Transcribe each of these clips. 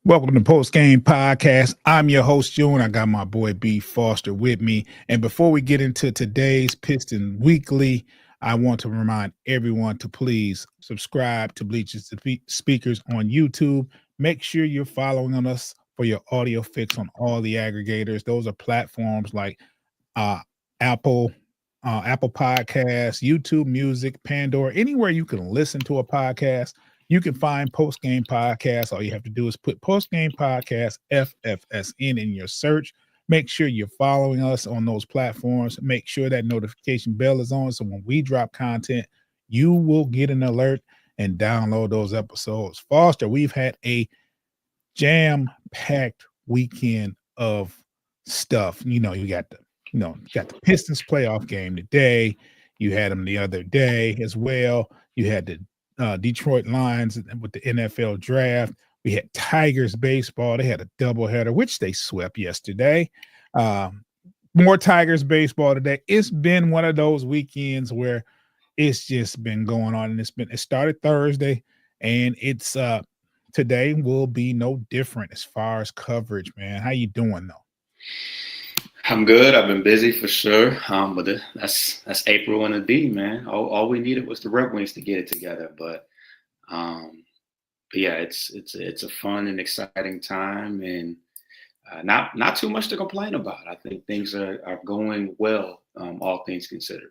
Welcome to Post Game Podcast. I'm your host, Joe, and I got my boy B Foster with me. And before we get into today's Piston Weekly, I want to remind everyone to please subscribe to Bleachers to Speakers on YouTube. Make sure you're following on us for your audio fix on all the aggregators. Those are platforms like uh, Apple, Apple Podcasts, YouTube Music, Pandora, anywhere you can listen to a podcast. You can find Post Game Podcast. All you have to do is put Post Game Podcast FFSN in your search. Make sure you're following us on those platforms. Make sure that notification bell is on so when we drop content, you will get an alert and download those episodes. Foster, we've had a jam-packed weekend of stuff. You got the Pistons playoff game today. You had them the other day as well. You had the Detroit Lions with the NFL draft. We had Tigers baseball. They had a doubleheader, which they swept yesterday. More Tigers baseball today. It's been one of those weekends where it's just been going on, and it started Thursday, and it's today will be no different as far as coverage, man. How you doing though? I'm good. I've been busy for sure. But that's April and a D, man. All we needed was the Red Wings to get it together. But yeah, it's a fun and exciting time, and not too much to complain about. I think things are going well, all things considered.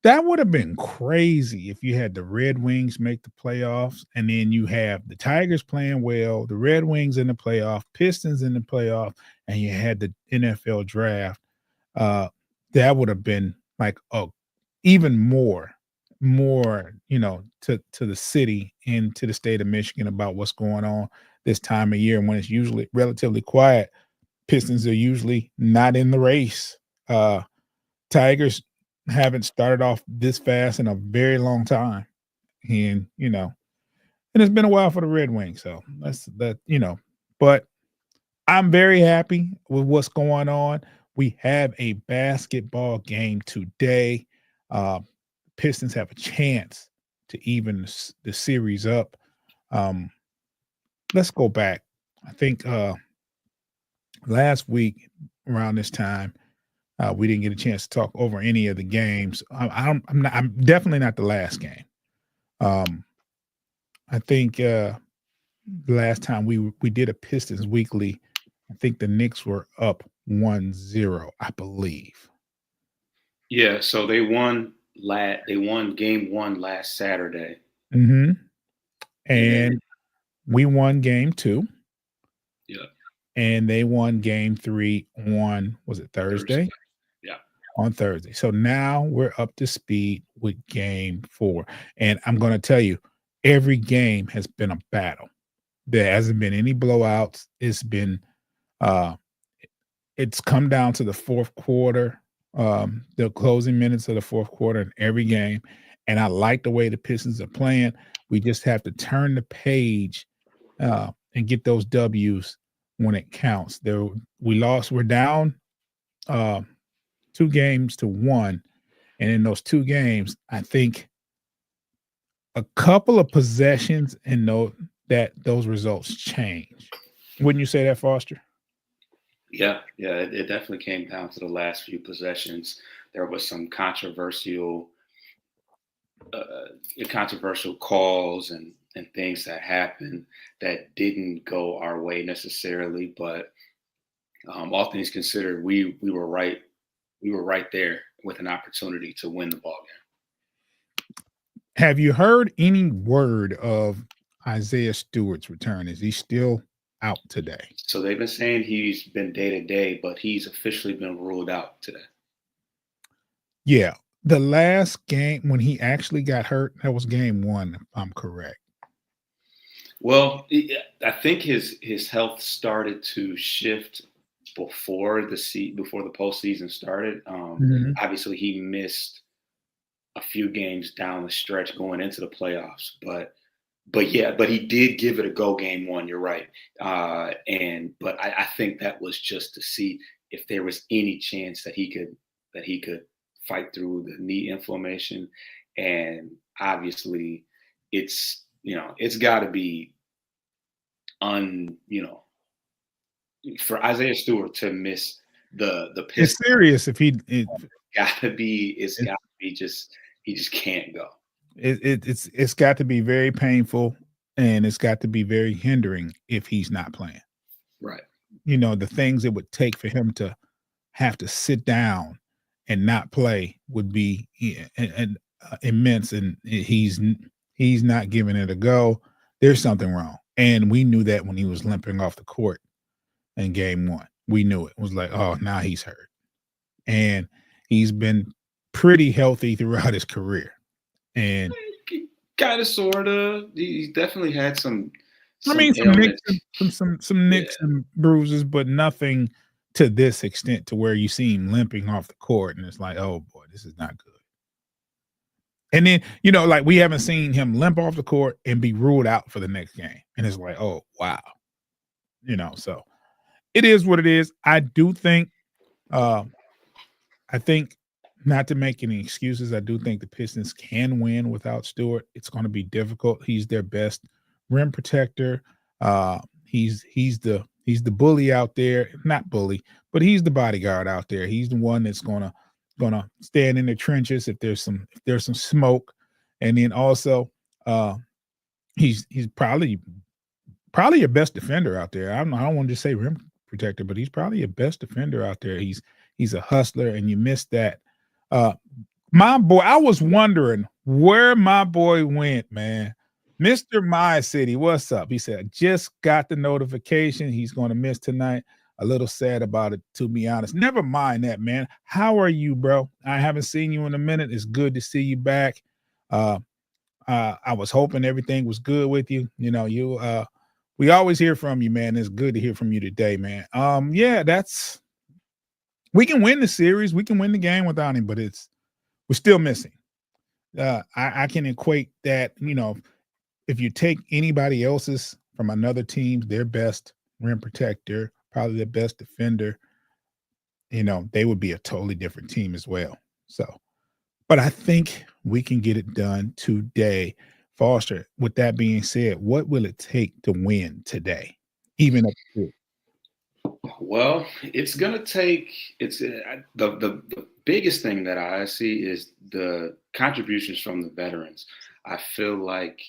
That would have been crazy if you had the Red Wings make the playoffs, and then you have the Tigers playing well, the Red Wings in the playoff, Pistons in the playoff, and you had the NFL draft. That would have been like even more, to the city and to the state of Michigan about what's going on this time of year when it's usually relatively quiet. Pistons are usually not in the race. Tigers haven't started off this fast in a very long time. And it's been a while for the Red Wings. So that's that. But I'm very happy with what's going on. We have a basketball game today. Pistons have a chance to even the series up. Let's go back. I think last week around this time, we didn't get a chance to talk over any of the games. I'm definitely not the last game. I think the last time we did a Pistons weekly, I think the Knicks were up 1-0, I believe. Yeah. So they won. They won game one last Saturday. Mm-hmm. And we won game two. Yeah. And they won game three on, was it Thursday? Yeah. On Thursday. So now we're up to speed with game four. And I'm going to tell you, every game has been a battle. There hasn't been any blowouts. It's come down to the fourth quarter, the closing minutes of the fourth quarter in every game. And I like the way the Pistons are playing. We just have to turn the page and get those W's when it counts. We're down 2-1. And in those two games, I think a couple of possessions and those results change. Wouldn't you say that, Foster? Yeah. It definitely came down to the last few possessions. There was some controversial calls and things that happened that didn't go our way necessarily. But all things considered, we were right. We were right there with an opportunity to win the ball game. Have you heard any word of Isaiah Stewart's return? Is he still out today? So they've been saying he's been day to day, but he's officially been ruled out today. Yeah. The last game when he actually got hurt, that was game one, if I'm correct. Well, I think his health started to shift before the postseason started. Obviously, he missed a few games down the stretch going into the playoffs, but he did give it a go game one. You're right, but I think that was just to see if there was any chance that he could fight through the knee inflammation, and obviously, it's got to be for Isaiah Stewart to miss the It's Pistons, serious if it's gotta be just he just can't go. it's got to be very painful, and it's got to be very hindering if he's not playing. Right. The things it would take for him to have to sit down and not play would be immense, and he's not giving it a go. There's something wrong, and we knew that when he was limping off the court in game 1. We knew it. It was like, oh, now he's hurt, and he's been pretty healthy throughout his career. And Kind of, sort of. He's definitely had some some nicks ailments. and some nicks and bruises, but nothing to this extent to where you see him limping off the court, and it's like, oh boy, this is not good. And then, like we haven't seen him limp off the court and be ruled out for the next game. And it's like, oh wow. So it is what it is. I do think I think, not to make any excuses, I do think the Pistons can win without Stewart. It's going to be difficult. He's their best rim protector. He's the bully out there. Not bully, but he's the bodyguard out there. He's the one that's gonna stand in the trenches if there's some smoke. And then also he's probably your best defender out there. I don't want to just say rim protector, but he's probably your best defender out there. He's a hustler, and you missed that. My boy, I was wondering where my boy went, man. Mr. My City, what's up? He said, I just got the notification he's going to miss tonight. A little sad about it, to be honest. Never mind that, man. How are you, bro? I haven't seen you in a minute. It's good to see you back. I was hoping everything was good with you. We always hear from you, man. It's good to hear from you today, man. We can win the series. We can win the game without him, but we're still missing. I can equate that, if you take anybody else's from another team, their best rim protector, probably their best defender, they would be a totally different team as well. So, but I think we can get it done today. Foster, with that being said, what will it take to win today? Even if Well, it's gonna take. The biggest thing that I see is the contributions from the veterans. I feel like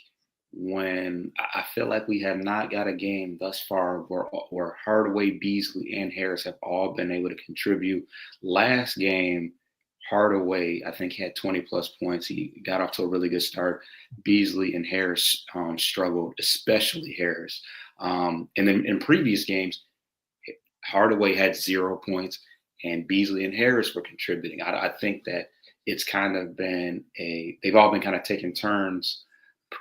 we have not got a game thus far where Hardaway, Beasley, and Harris have all been able to contribute. Last game, Hardaway, I think, had 20 plus points. He got off to a really good start. Beasley and Harris struggled, especially Harris. And then in previous games, Hardaway had 0 points, and Beasley and Harris were contributing. I think that it's kind of been they've all been kind of taking turns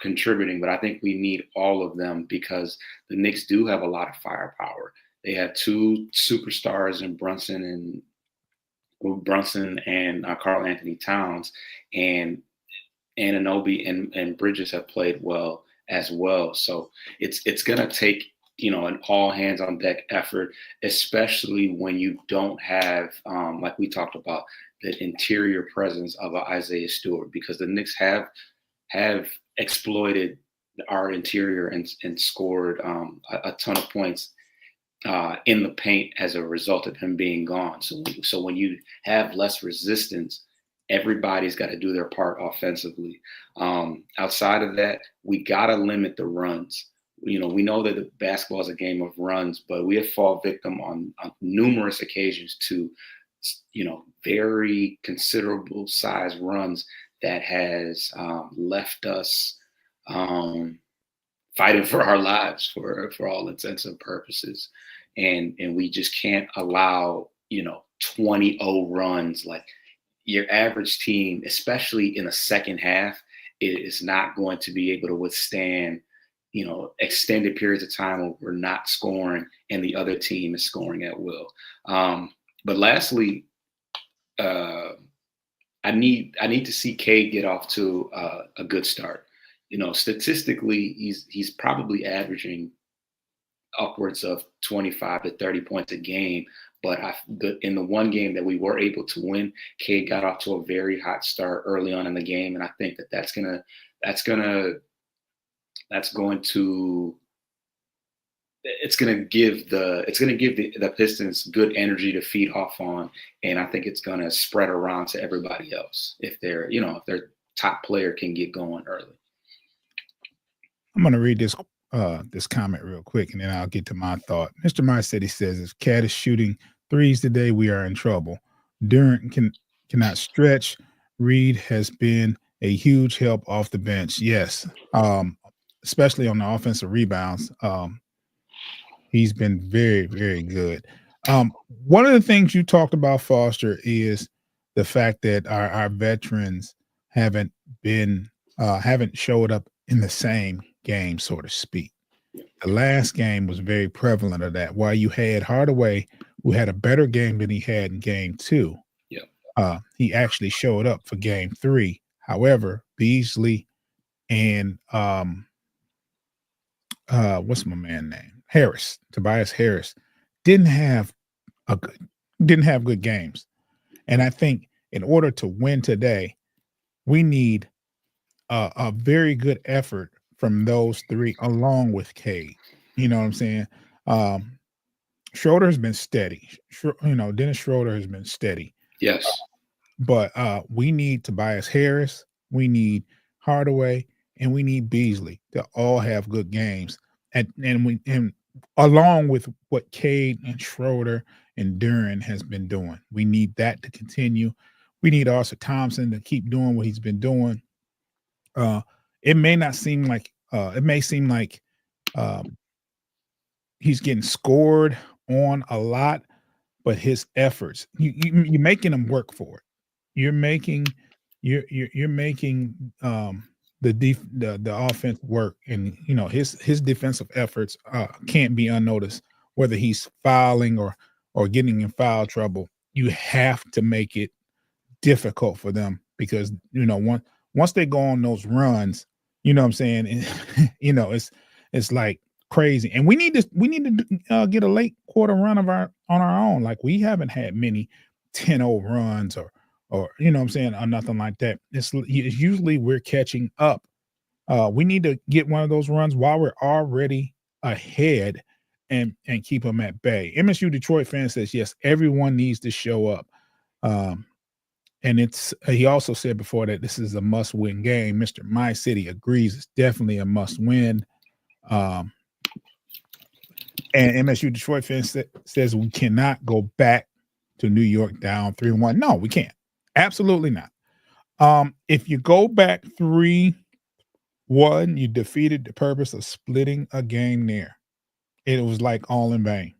contributing, but I think we need all of them because the Knicks do have a lot of firepower. They have 2 superstars in Brunson and Karl Anthony Towns, and Anunoby and Bridges have played well as well. So it's gonna take an all hands on deck effort, especially when you don't have, like we talked about, the interior presence of Isaiah Stewart, because the Knicks have exploited our interior and scored a ton of points in the paint as a result of him being gone. So when you have less resistance, everybody's got to do their part offensively. Outside of that, we got to limit the runs. We know that the basketball is a game of runs, but we have fallen victim on numerous occasions to, very considerable size runs that has left us fighting for our lives for all intents and purposes. And we just can't allow, 20-0 runs. Like, your average team, especially in the second half, is not going to be able to withstand extended periods of time where we're not scoring and the other team is scoring at will. But lastly, I need to see Cade get off to a good start. Statistically, he's probably averaging upwards of 25 to 30 points a game. But in the one game that we were able to win, Cade got off to a very hot start early on in the game, and I think that's going to it's gonna give the Pistons good energy to feed off on, and I think it's gonna spread around to everybody else if their top player can get going early. I'm gonna read this comment real quick, and then I'll get to my thought. Mr. Marcetti says, "If Cat is shooting threes today, we are in trouble. Durant cannot stretch. Reed has been a huge help off the bench. Yes, especially on the offensive rebounds. He's been very, very good. One of the things you talked about, Foster, is the fact that our veterans haven't showed up in the same game, so to speak. The last game was very prevalent of that. While you had Hardaway, who had a better game than he had in game 2, he actually showed up for game 3. However, Beasley and what's my man name? Tobias Harris didn't have good games. And I think in order to win today, we need a very good effort from those three along with Cade. You know what I'm saying? Schroeder has been steady. Dennis Schroeder has been steady. Yes. But we need Tobias Harris, we need Hardaway, and we need Beasley to all have good games. And along with what Cade and Schroeder and Duran has been doing, we need that to continue. We need Arthur Thompson to keep doing what he's been doing. It may seem like he's getting scored on a lot, but his efforts, you're making him work for it. You're making the offense work, and his defensive efforts can't be unnoticed. Whether he's fouling or getting in foul trouble, you have to make it difficult for them, because once they go on those runs, you know what I'm saying, it's like crazy. And we need to get a late quarter run on our own. Like, we haven't had many 10-0 runs or you know what I'm saying, or nothing like that. It's usually we're catching up. We need to get one of those runs while we're already ahead and keep them at bay. MSU Detroit fan says, yes, everyone needs to show up. And he also said before that this is a must-win game. Mr. My City agrees it's definitely a must-win. And MSU Detroit fan says we cannot go back to New York down 3-1. No, we can't. Absolutely not. If you go back 3-1, you defeated the purpose of splitting a game there. It was like all in vain.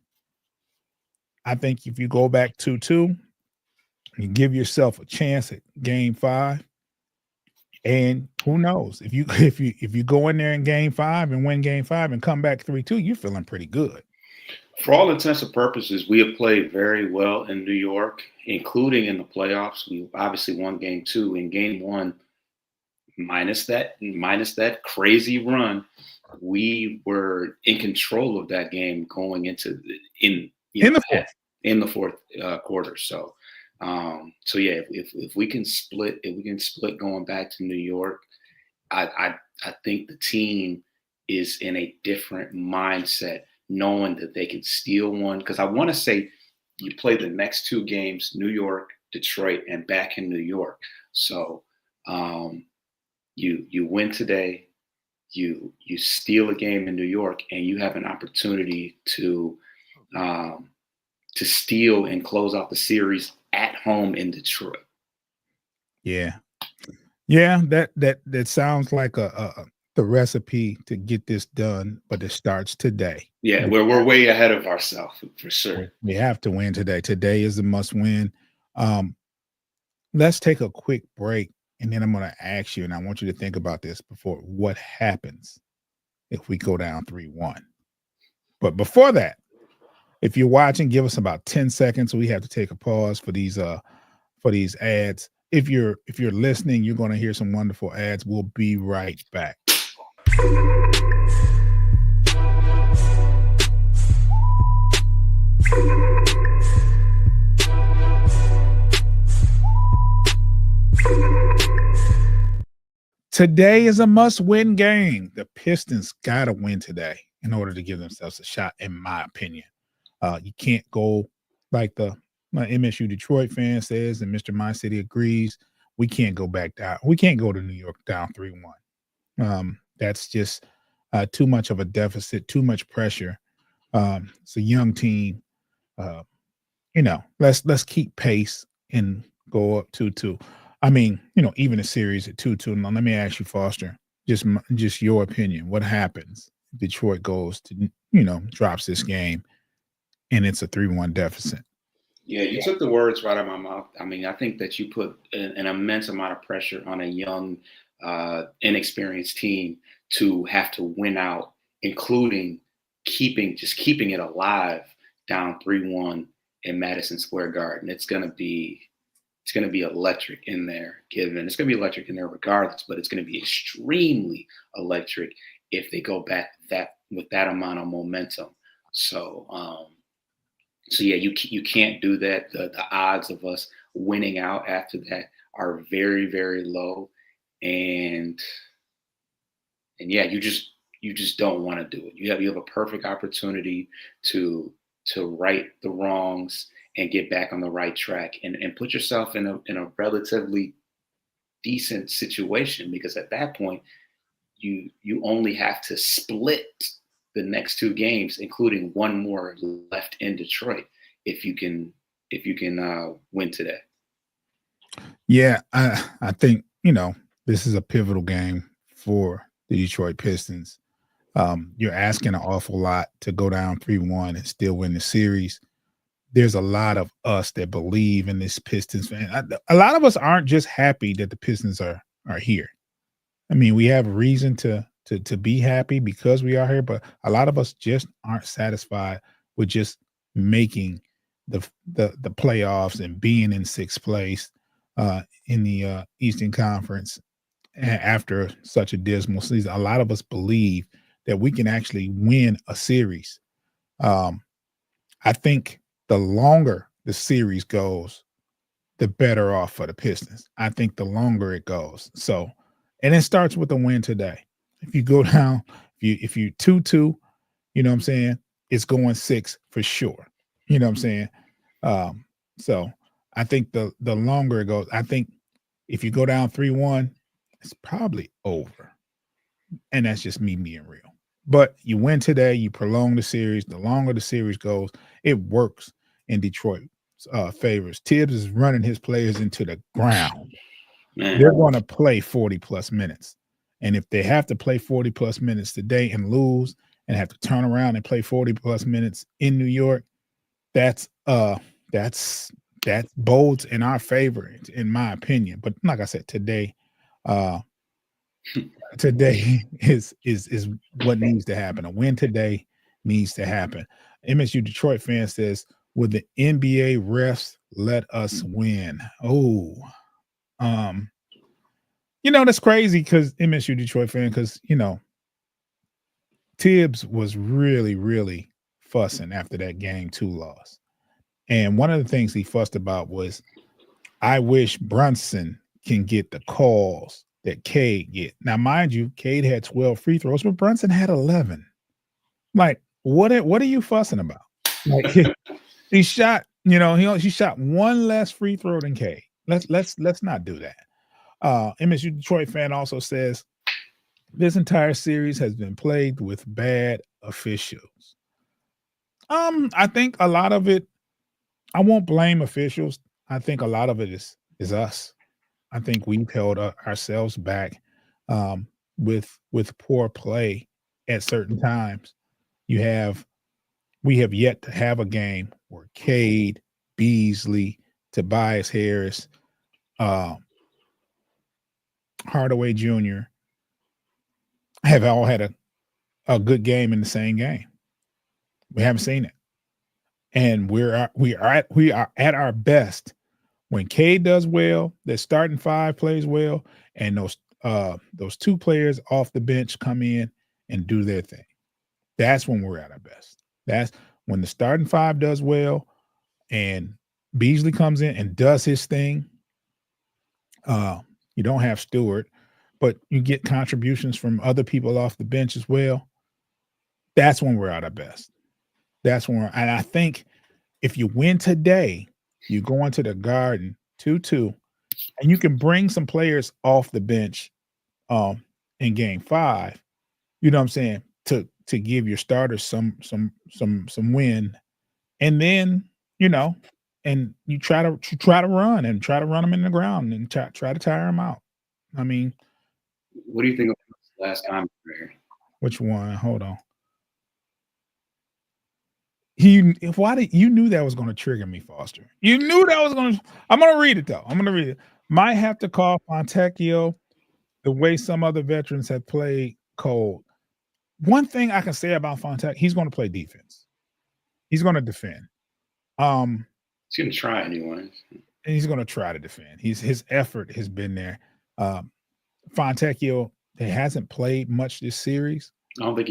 I think if you go back 2-2, you give yourself a chance at game 5. And who knows, if you go in there in game 5 and win game 5 and come back 3-2, you're feeling pretty good. For all intents and purposes, we have played very well in New York, including in the playoffs. We obviously won game 2. In game 1, minus that crazy run, we were in control of that game going into the fourth quarter. So yeah, if we can split going back to New York, I think the team is in a different mindset, knowing that they can steal one. Because I want to say you play the next 2 games, New York, Detroit, and back in New York. So you win today, you steal a game in New York, and you have an opportunity to steal and close out the series at home in Detroit. Yeah, that sounds like the recipe to get this done, but it starts today. Yeah, we're way ahead of ourselves for sure. We have to win today. Today is a must win. Let's take a quick break, and then I'm going to ask you, and I want you to think about this before, what happens if we go down 3-1. But before that, if you're watching, give us about 10 seconds. We have to take a pause for these ads. If you're listening, you're going to hear some wonderful ads. We'll be right back. Today is a must-win game. The Pistons got to win today in order to give themselves a shot, in my opinion. You can't go like the MSU Detroit fan says, and Mr. My City agrees. We can't go back down. We can't go to New York down 3-1. That's just too much of a deficit, too much pressure. It's a young team. Let's keep pace and go up 2-2. I mean, even a series at 2-2. Now, let me ask you, Foster, just your opinion. What happens if Detroit goes to, drops this game and it's a 3-1 deficit? Yeah, you took the words right out of my mouth. I mean, I think that you put an immense amount of pressure on a young, inexperienced team to have to win out, including keeping it alive down 3-1 in Madison Square Garden. It's gonna be electric in there. It's gonna be electric in there regardless, but it's gonna be extremely electric if they go back with that amount of momentum. So yeah, you can't do that. The odds of us winning out after that are very, very low, and yeah, you just don't want to do it. You have a perfect opportunity to right the wrongs and get back on the right track and put yourself in a relatively decent situation, because at that point you only have to split the next two games, including one more left in Detroit, if you can win today. Yeah, I think this is a pivotal game for the Detroit Pistons. You're asking an awful lot to go down 3-1 and still win the series. There's a lot of us that believe in this Pistons fan. A lot of us aren't just happy that the Pistons are here. I mean, we have reason to be happy because we are here, but a lot of us just aren't satisfied with just making the playoffs and being in sixth place in the Eastern Conference after such a dismal season. A lot of us believe that we can actually win a series. I think the longer the series goes, the better off for the Pistons. I think the longer it goes. So, and it starts with a win today. If you go down, if you 2-2, you know what I'm saying? It's going 6 for sure. You know what I'm saying? So I think the longer it goes, I think if you go down 3-1, it's probably over. And that's just me being real. But you win today, you prolong the series. The longer the series goes, it works in Detroit favors. Tibbs is running his players into the ground. Man. They're going to play 40 plus minutes. And if they have to play 40 plus minutes today and lose and have to turn around and play 40 plus minutes in New York, that's bodes in our favor, in my opinion. But like I said, today is what needs to happen. A win today needs to happen. MSU Detroit fan says, "Would the NBA refs let us win?" Oh, that's crazy because MSU Detroit fan, because Tibbs was really, really fussing after that game 2 loss. And one of the things he fussed about was, I wish Brunson can get the calls that Cade get. Now, mind you, Cade had 12 free throws, but Brunson had 11. Like, what are you fussing about? Like, he shot, he shot one less free throw than Cade. Let's not do that. MSU Detroit fan also says, this entire series has been plagued with bad officials. I think a lot of it, I won't blame officials. I think a lot of it is us. I think we've held ourselves back with poor play at certain times. We have yet to have a game where Cade, Beasley, Tobias Harris, Hardaway Jr. have all had a good game in the same game. We haven't seen it, and we are at our best when Cade does well, the starting 5 plays well, and those 2 players off the bench come in and do their thing. That's when we're at our best. That's when the starting 5 does well and Beasley comes in and does his thing. You don't have Stewart. but you get contributions from other people off the bench as well, that's when we're at our best. That's when and I think if you win today, you go into the Garden 2-2, and you can bring some players off the bench in game 5, you know what I'm saying, to give your starters some win. And then, and you try to run and try to run them in the ground and try to tire them out. I mean, what do you think of the last time here? which one? Hold on. Why did you knew that was going to trigger me, Foster? You knew that was going to. I'm going to read it though. I'm going to read it. Might have to call Fontecchio the way some other veterans have played cold. One thing I can say about Fontecchio, he's going to play defense. He's going to defend. He's going to try anyway. And he's going to try to defend. His effort has been there. Fontecchio, he hasn't played much this series. I don't think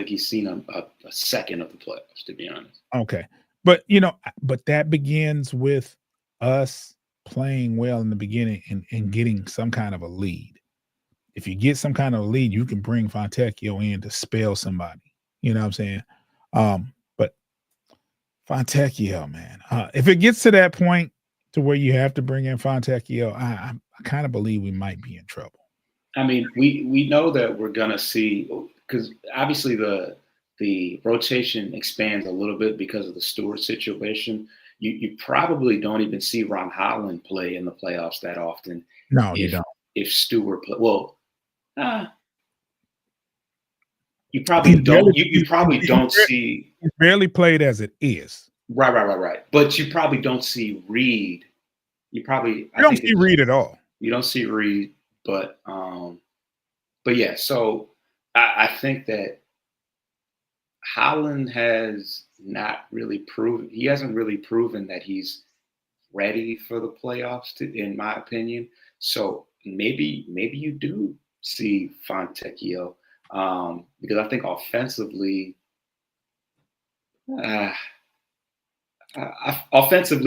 he's seen a second of the playoffs, to be honest. Okay. But that begins with us playing well in the beginning and getting some kind of a lead. If you get some kind of a lead, you can bring Fontecchio in to spell somebody. You know what I'm saying? But Fontecchio, man, if it gets to that point to where you have to bring in Fontecchio, I kind of believe we might be in trouble. I mean, we know that we're gonna see, because obviously the rotation expands a little bit because of the Stewart situation. You probably don't even see Ron Holland play in the playoffs that often. No, you don't. If Stewart play, you probably don't. You probably don't see. He's barely played as it is. Right. But you probably don't see Reed. You don't see Reed at all. You don't see Reed, but yeah. So I think that Holland has not really proven. He hasn't really proven that he's ready for the playoffs, in my opinion. So maybe you do see Fontecchio, because I think offensively,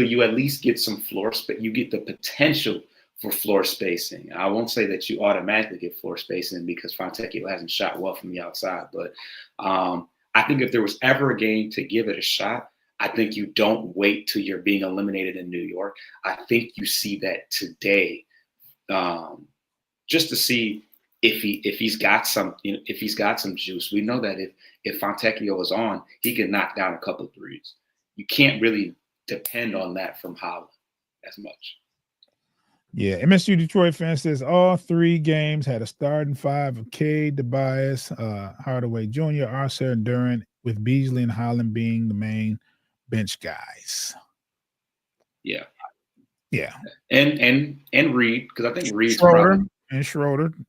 you at least get some floor space. You get the potential for floor spacing. I won't say that you automatically get floor spacing because Fontecchio hasn't shot well from the outside, but I think if there was ever a game to give it a shot, I think you don't wait till you're being eliminated in New York. I think you see that today, just to see if he's got some juice. We know that if Fontecchio is on, he can knock down a couple of threes. You can't really depend on that from Holland as much. Yeah, MSU Detroit fan says all 3 games had a starting 5 of Cade, Tobias, Hardaway Jr., Arcer, and Durant, with Beasley and Holland being the main bench guys. Yeah. And Reed, because I think Reed's Schroeder.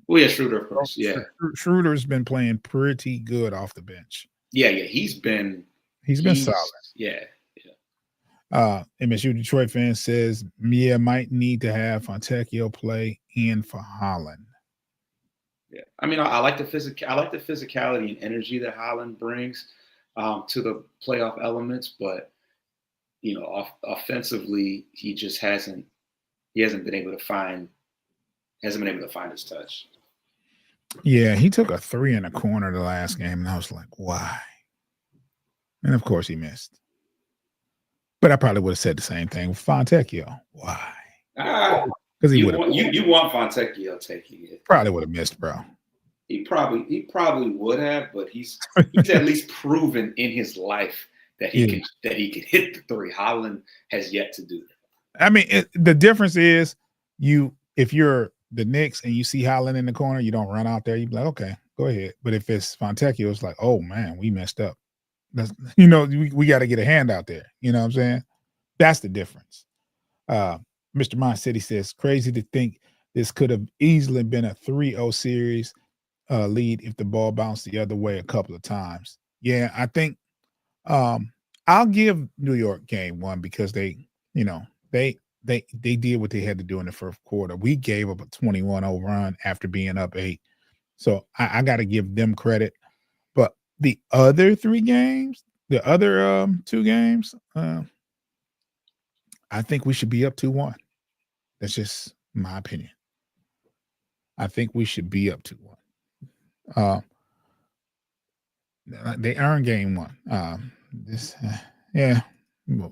Oh yeah, Schroeder, of course. Yeah, Schroeder's been playing pretty good off the bench. Yeah, he's been solid. Yeah. MSU Detroit fan says Mia might need to have Fontecchio play in for Holland. Yeah, I mean, I like the physicality and energy that Holland brings to the playoff elements, but offensively, he just hasn't been able to find his touch. Yeah, he took a 3 in the corner the last game, and I was like, why? And of course, he missed. But I probably would have said the same thing with Fontecchio. Why? Because you want Fontecchio taking it. Probably would have missed, bro. He probably would have, but he's at least proven in his life that he can hit the 3. Holland has yet to do that. I mean, the difference is if you're the Knicks and you see Holland in the corner, you don't run out there. You be like, okay, go ahead. But if it's Fontecchio, it's like, oh man, we messed up. We got to get a hand out there. You know what I'm saying? That's the difference. Mr. Mon City says, crazy to think this could have easily been a 3-0 series lead if the ball bounced the other way a couple of times. Yeah, I think I'll give New York game 1 because they did what they had to do in the first quarter. We gave up a 21-0 run after being up 8. So I got to give them credit. But the other 3 games, the other 2 games, I think we should be up 2-1. That's just my opinion. I think we should be up 2-1. They earned game one. Yeah,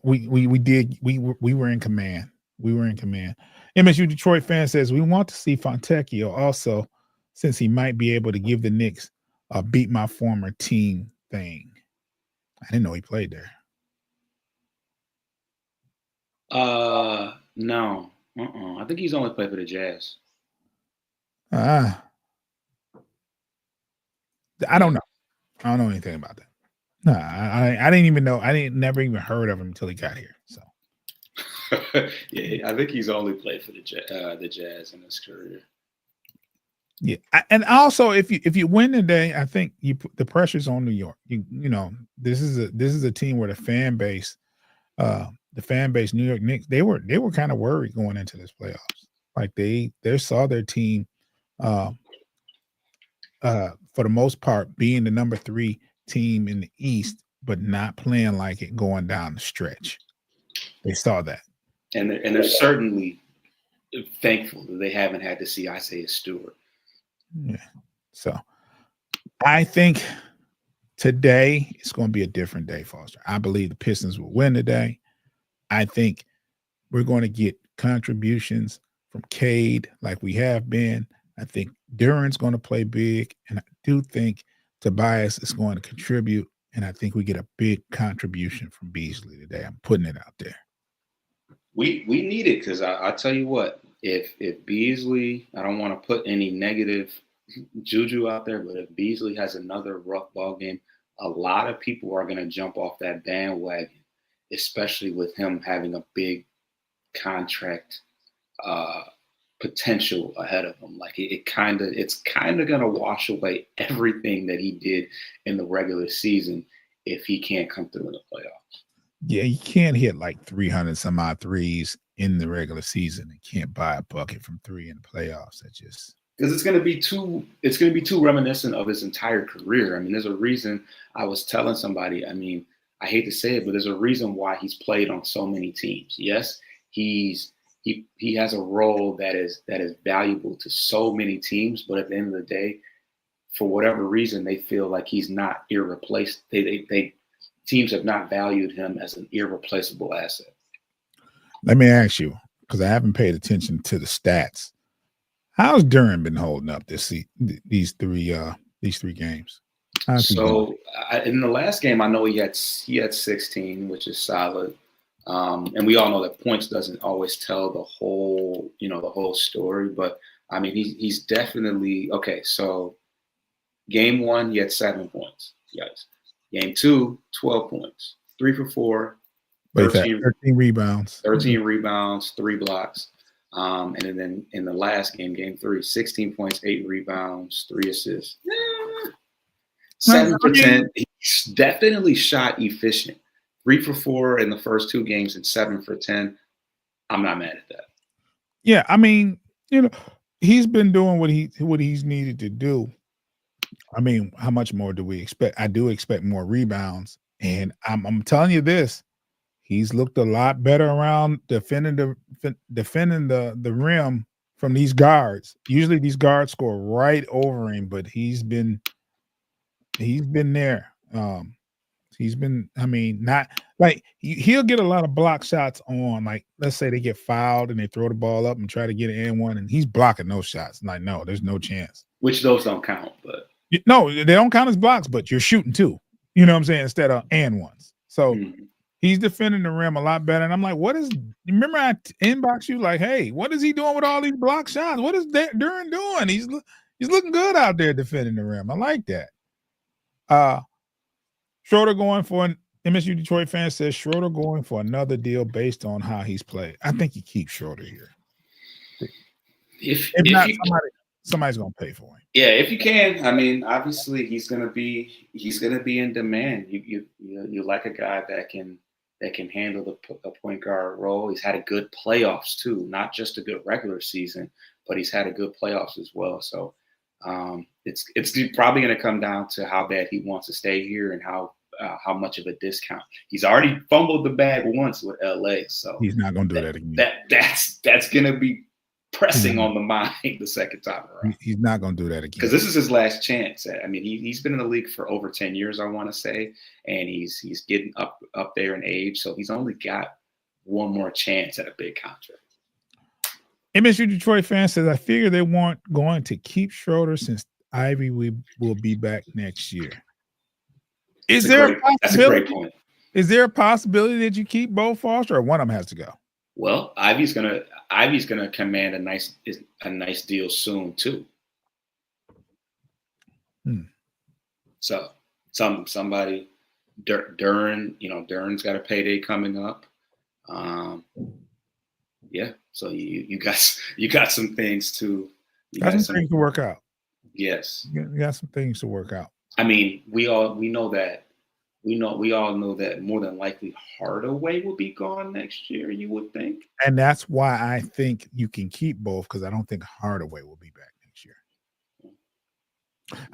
we were in command. We were in command. MSU Detroit fan says we want to see Fontecchio also, since he might be able to give the Knicks a beat my former team thing. I didn't know he played there. No. I think he's only played for the Jazz. I don't know. I don't know anything about that. No, I didn't even know. Never even heard of him until he got here. So, yeah, I think he's only played for the Jazz in his career. Yeah, and also if you win today, I think you put the pressure's on New York. You know this is a team where the fan base, New York Knicks, they were kind of worried going into this playoffs. Like they saw their team, for the most part, being the number 3 team in the East, but not playing like it going down the stretch. They saw that, and they're certainly thankful that they haven't had to see Isaiah Stewart. Yeah, so I think today it's going to be a different day, Foster. I believe the Pistons will win today. I think we're going to get contributions from Cade like we have been. I think Duran's going to play big, and I do think Tobias is going to contribute, and I think we get a big contribution from Beasley today. I'm putting it out there. We need it because I tell you what, if Beasley, I don't want to put any negative juju out there, but if Beasley has another rough ball game, a lot of people are going to jump off that bandwagon, especially with him having a big contract potential ahead of him. Like it's kind of going to wash away everything that he did in the regular season if he can't come through in the playoffs. Yeah, you can't hit like 300 some odd threes in the regular season and can't buy a bucket from 3 in the playoffs. That just because it's going to be too reminiscent of his entire career. I mean, there's a reason. I was telling somebody, I mean, I hate to say it, but there's a reason why he's played on so many teams. Yes, he has a role that is valuable to so many teams, but at the end of the day, for whatever reason, they feel like he's not irreplaceable. They teams have not valued him as an irreplaceable asset. Let me ask you, because I haven't paid attention to the stats. How's Duran been holding up these 3 games? So in the last game, I know he had 16, which is solid. And we all know that points doesn't always tell the whole story. But I mean, he's definitely okay. So game 1, he had 7 points. Yes. Game 2, 12 points, 3 for 4, 13 rebounds, 3 blocks. And then in the last game 3, 16 points, 8 rebounds, 3 assists. 7 for 10. He's definitely shot efficient. 3 for 4 in the first 2 games and 7 for 10. I'm not mad at that. Yeah, I mean, he's been doing what he's needed to do. I mean, how much more do we expect? I do expect more rebounds, and I'm telling you this: he's looked a lot better around defending the rim from these guards. Usually, these guards score right over him, but he's been there. He's been. I mean, not like he'll get a lot of block shots on. Like, let's say they get fouled and they throw the ball up and try to get an and one, and he's blocking those shots. Like, no, there's no chance. Which those don't count, but. No, they don't count as blocks, but you're shooting too. You know what I'm saying? Instead of and ones. So he's defending the rim a lot better. And I'm like, remember I inbox you like, hey, what is he doing with all these block shots? What is Duran doing? He's looking good out there defending the rim. I like that. Schroeder going for an MSU Detroit fan says Schroeder going for another deal based on how he's played. I think you keep Schroeder here. If not, somebody's gonna pay for him. Yeah, if you can. I mean, obviously he's gonna be in demand. You like a guy that can handle the point guard role. He's had a good playoffs too, not just a good regular season, but he's had a good playoffs as well. So it's probably gonna come down to how bad he wants to stay here and how much of a discount. He's already fumbled the bag once with LA, so he's not gonna do that again. That's gonna be pressing on the mind the second time around. He's not going to do that again. Because this is his last chance. I mean, he's been in the league for over 10 years, I want to say, and he's getting up there in age, so he's only got one more chance at a big contract. MSU Detroit fan says, I figure they weren't going to keep Schroeder since Ivy will be back next year. Is there that's a great point. Is there a possibility that you keep Bo Foster, or one of them has to go? Well, Ivy's gonna command a nice deal soon too. So somebody Duran, Duran's got a payday coming up. Yeah, so you got some things to things to work out. Yes, you got some things to work out. I mean, we all know that more than likely Hardaway will be gone next year. You would think, and that's why I think you can keep both, because I don't think Hardaway will be back next year.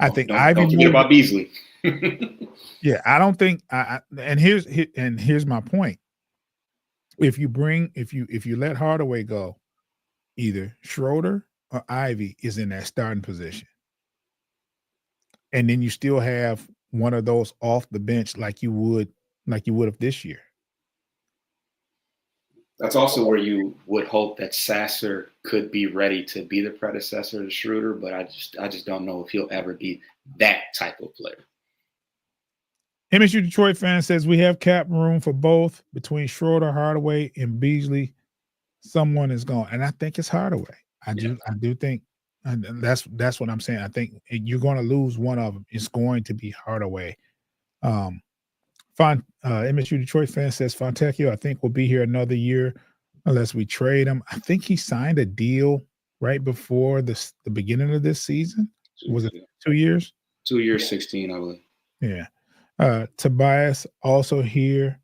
I think Ivy. Don't forget about Beasley. Yeah, I don't think. And here's my point. If you let Hardaway go, either Schroeder or Ivy is in that starting position, and then you still have one of those off the bench like you would have this year. That's also where you would hope that Sasser could be ready to be the predecessor to Schroeder, but I just don't know if he'll ever be that type of player. MSU Detroit fan says we have cap room for both between Schroeder, Hardaway, and Beasley. Someone is gone, and I think it's Hardaway. I do think, and that's what I'm saying. I think you're going to lose one of them. It's going to be Hardaway. MSU Detroit fan says Fontecchio, I think, will be here another year unless we trade him. I think he signed a deal right before the beginning of this season. Was it 2 years? 2 years, 16, I believe. Yeah. Tobias also here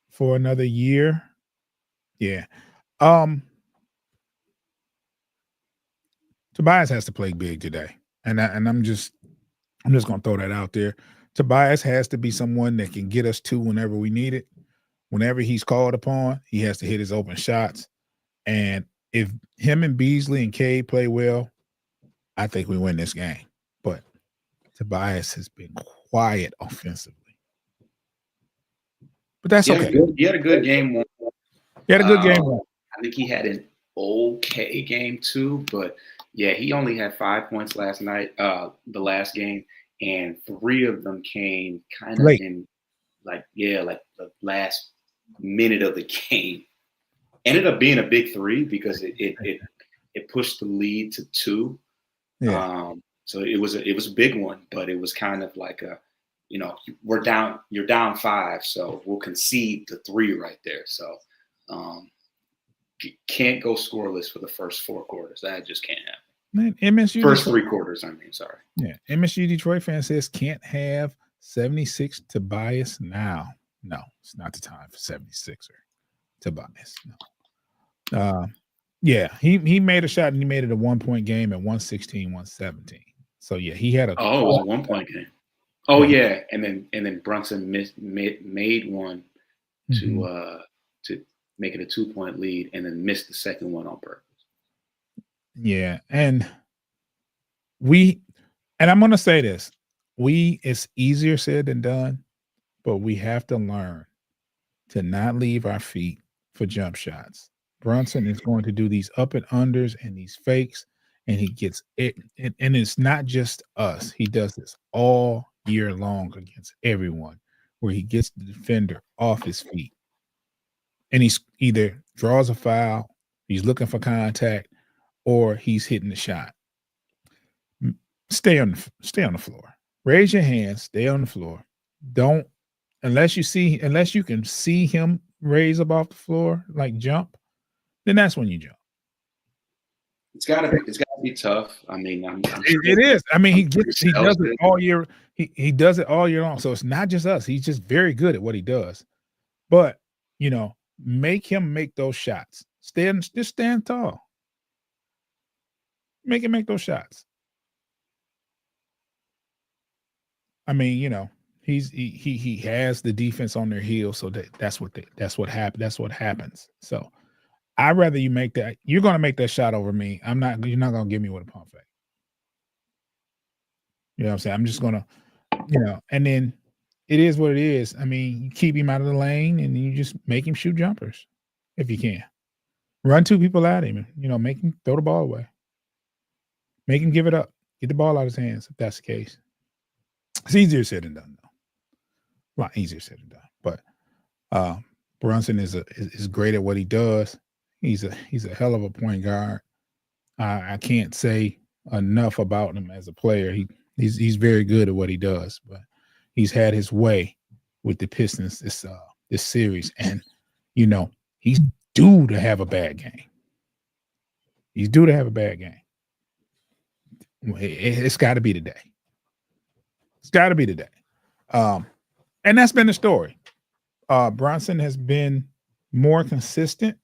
for another year. Yeah. Tobias has to play big today. And I'm just going to throw that out there. Tobias has to be someone that can get us two whenever we need it. Whenever he's called upon, he has to hit his open shots. And if him and Beasley and Cade play well, I think we win this game. But Tobias has been quiet offensively. But that's okay. He had a good game one. He had a good game one. I think he had an okay game too, but yeah, he only had 5 points last night, the last game, and 3 of them came kind of late in like the last minute of the game. Ended up being a big 3 because it pushed the lead to 2. Yeah. So it was a big one, but it was kind of like you're down 5, so we'll concede the 3 right there. So you can't go scoreless for the first 4 quarters. That just can't happen. Man, MSU first 3 quarters, sorry. Yeah. MSU Detroit fan says can't have 76 Tobias now. No, it's not the time for 76er Tobias. No. Yeah, he made a shot and he made it a 1-point game at 116-117. So yeah, he had it was a 1-point game. Oh yeah, and then Brunson made one to make it a 2-point lead, and then missed the second one on purpose. Yeah, and I'm going to say this: it's easier said than done, but we have to learn to not leave our feet for jump shots. Brunson is going to do these up and unders and these fakes, and he gets it. And it's not just us; he does this all year long against everyone, where he gets the defender off his feet, and he's either draws a foul, he's looking for contact, or he's hitting the shot. Stay on the floor. Raise your hands. Stay on the floor. Don't unless you can see him raise up off the floor, like jump. Then that's when you jump. It's gotta be tough. I mean, it is. I mean, he does it all year. He does it all year long. So it's not just us. He's just very good at what he does. But make him make those shots. Just stand tall. Make him make those shots. I mean, he has the defense on their heels, so that's what happens. So I'd rather you make that. You're gonna make that shot over me. You're not gonna give me with a pump fake. You know what I'm saying? I'm just gonna, and then it is what it is. I mean, you keep him out of the lane and you just make him shoot jumpers if you can. Run two people at him, make him throw the ball away. Make him give it up. Get the ball out of his hands if that's the case. It's easier said than done, though. A lot easier said than done. But Brunson is great at what he does. He's a hell of a point guard. I can't say enough about him as a player. He's very good at what he does, but he's had his way with the Pistons this series, and he's due to have a bad game. He's due to have a bad game. It's got to be today. It's got to be today. And that's been the story. Brunson has been more consistent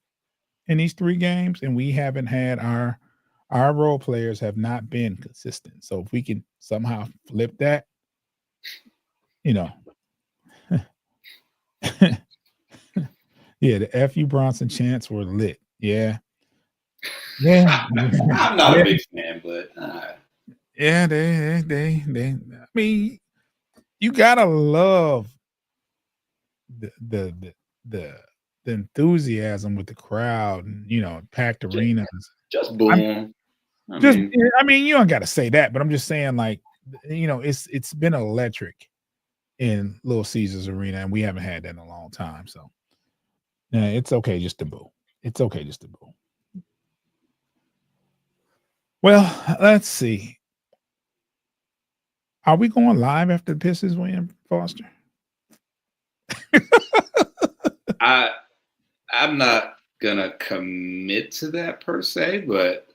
in these 3 games, and we haven't had our role players have not been consistent. So if we can somehow flip that, yeah, the FU Bronson chants were lit. Yeah. I'm not a big fan, but yeah, they. I mean, you gotta love the enthusiasm with the crowd and packed arenas. Just boom. I mean, you don't got to say that, but I'm just saying, like, it's been electric in Little Caesars Arena, and we haven't had that in a long time. So, it's okay just to boo. It's okay just to boo. Well, let's see. Are we going live after the Pistons win, Foster? I'm not gonna commit to that per se, but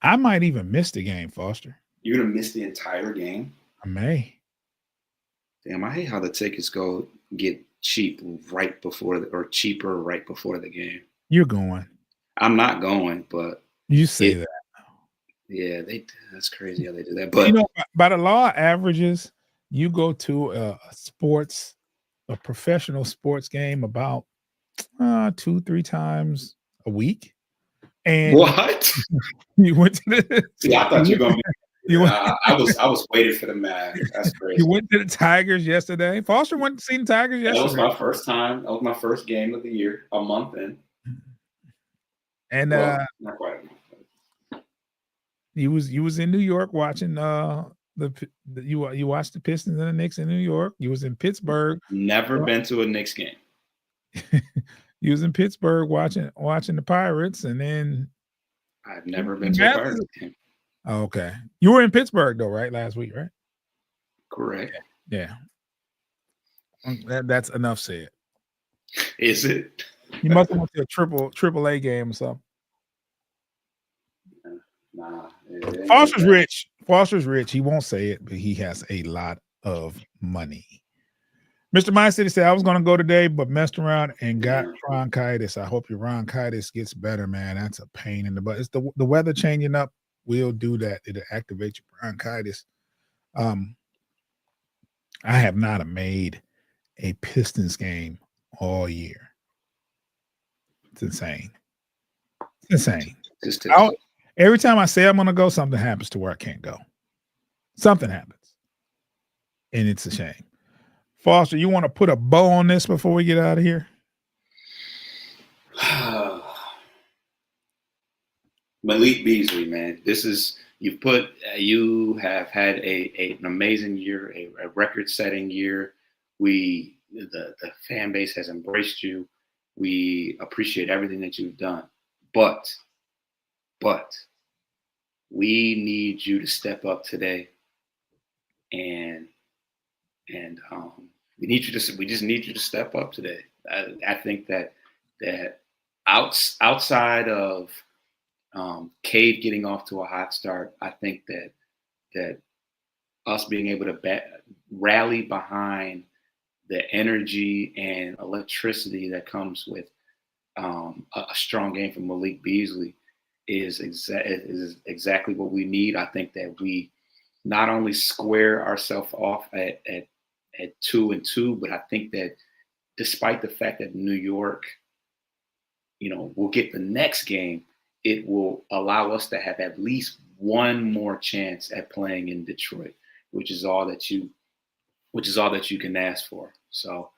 I might even miss the game, Foster. You're gonna miss the entire game? I may. Damn, I hate how the tickets get cheap right before or cheaper right before the game. You're going. I'm not going, but you say that. Yeah, that's crazy how they do that. But by the law of averages, you go to a professional sports game about 2-3 times a week. And what? You went to the I thought you were gonna be I was waiting for the math. That's crazy. You went to the Tigers yesterday. Foster went to see the Tigers yesterday. That was my first time. That was my first game of the year, a month in. And not quite a month. You was in New York watching you watched the Pistons and the Knicks in New York. You was in Pittsburgh. Never been to a Knicks game. You was in Pittsburgh watching the Pirates, and then I've never been to a Pirates game. Okay, you were in Pittsburgh though, right? Last week, right? Correct. Yeah. That's enough said. Is it? You must have went to a triple A game or something. Nah. Foster's rich. Foster's rich. He won't say it, but he has a lot of money. Mr. My City said, I was going to go today, but messed around and got bronchitis. I hope your bronchitis gets better, man. That's a pain in the butt. It's the weather changing up will do that. It'll activate your bronchitis. I have not made a Pistons game all year. It's insane. It's insane. Every time I say I'm going to go, something happens to where I can't go. Something happens. And it's a shame. Foster, you want to put a bow on this before we get out of here? Malik Beasley, man. You have had an amazing year, a record-setting year. The fan base has embraced you. We appreciate everything that you've done. But we need you to step up today, and we just need you to step up today. I think that outside of Cade getting off to a hot start, I think that us being able to rally behind the energy and electricity that comes with a strong game from Malik Beasley is exactly what we need. I think that we not only square ourselves off at 2-2, but I think that despite the fact that New York, will get the next game, it will allow us to have at least one more chance at playing in Detroit, which is all that you can ask for. So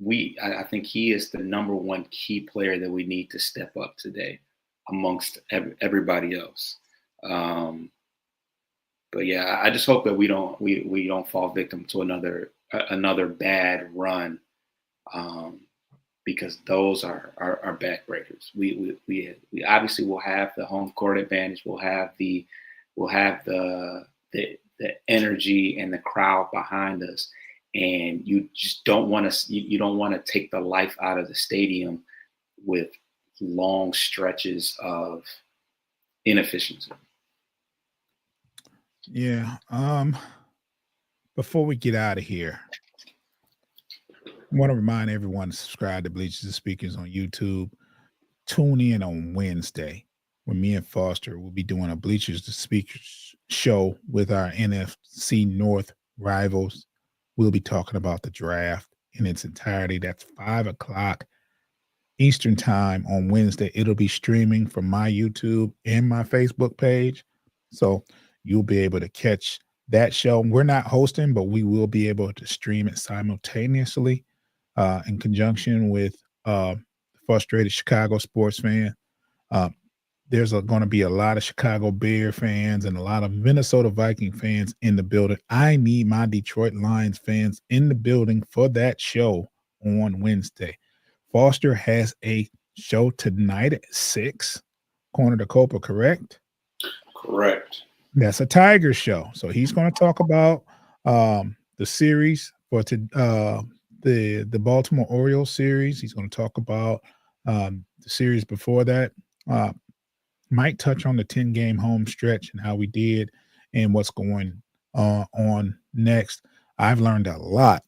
I think he is the number one key player that we need to step up today amongst everybody else. But yeah, I just hope that we don't fall victim to another bad run, because those are backbreakers. We obviously will have the home court advantage. We'll have the energy and the crowd behind us, and you just don't want to you don't want to take the life out of the stadium with long stretches of inefficiency. Yeah. Before we get out of here, I want to remind everyone to subscribe to Bleachers and Speakers on YouTube. Tune in on Wednesday when me and Foster will be doing a Bleachers to Speakers show with our NFC North rivals. We'll be talking about the draft in its entirety. That's 5:00 Eastern time on Wednesday. It'll be streaming from my YouTube and my Facebook page. So you'll be able to catch that show. We're not hosting, but we will be able to stream it simultaneously in conjunction with Frustrated Chicago sports fan. There's going to be a lot of Chicago Bear fans and a lot of Minnesota Viking fans in the building. I need my Detroit Lions fans in the building for that show on Wednesday. Foster has a show tonight at 6, Corner to Copa, correct? Correct. That's a Tigers show. So he's going to talk about the series for the Baltimore Orioles series. He's going to talk about the series before that. Might touch on the 10-game home stretch and how we did and what's going on next. I've learned a lot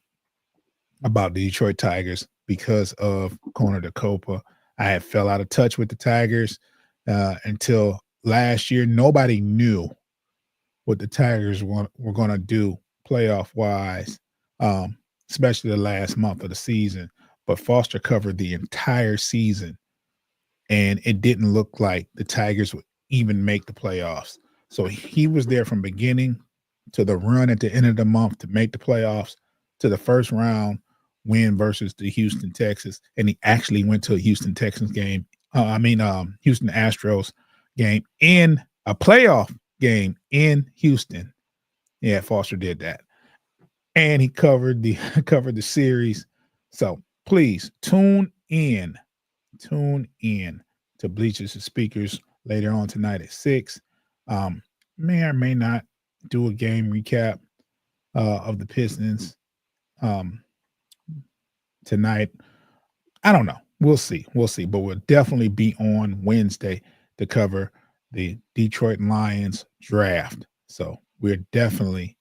about the Detroit Tigers because of Corner to Copa. I had fell out of touch with the Tigers until last year. Nobody knew what the Tigers were going to do playoff-wise, especially the last month of the season. But Foster covered the entire season, and it didn't look like the Tigers would even make the playoffs. So he was there from beginning to the run at the end of the month to make the playoffs, to the first round win versus the Houston Texans, and he actually went to a Houston Texans game. Houston Astros game in a playoff game in Houston. Yeah, Foster did that, and he covered the series. So please tune in to Bleachers and Speakers later on tonight at 6. May or may not do a game recap of the Pistons tonight. I don't know. We'll see. But we'll definitely be on Wednesday to cover the Detroit Lions draft. So we're definitely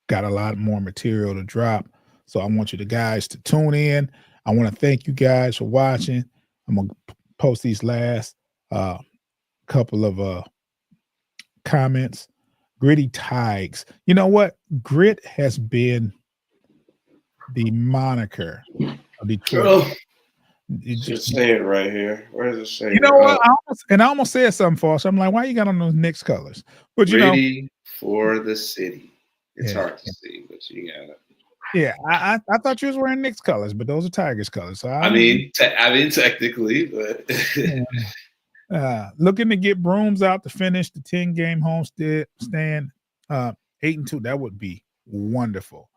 got a lot more material to drop. So I want you guys to tune in. I want to thank you guys for watching. I'm going to post these last couple of comments. Gritty Tigers. You know what? Grit has been the moniker of Detroit. Oh, just say it right here. Where does it say? You know what? I almost said something false. I'm like, why you got on those Knicks colors? But Gritty for the city. It's hard to see, but you got it. Yeah, I thought you was wearing Knicks colors, but those are Tigers colors. So I mean, technically, but looking to get brooms out to finish the 10-game homestand, 8-2. That would be wonderful.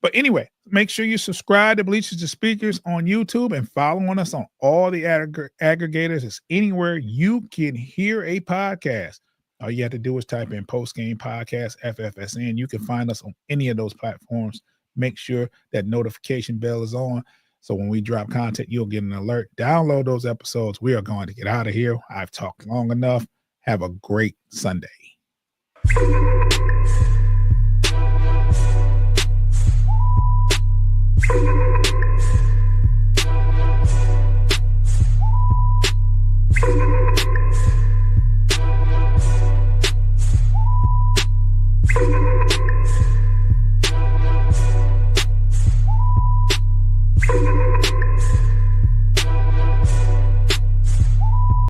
But anyway, make sure you subscribe to Bleachers to Speakers on YouTube and following us on all the aggregators. It's anywhere you can hear a podcast. All you have to do is type in Post Game Podcast, FFSN. You can find us on any of those platforms. Make sure that notification bell is on, so when we drop content, you'll get an alert. Download those episodes. We are going to get out of here. I've talked long enough. Have a great Sunday.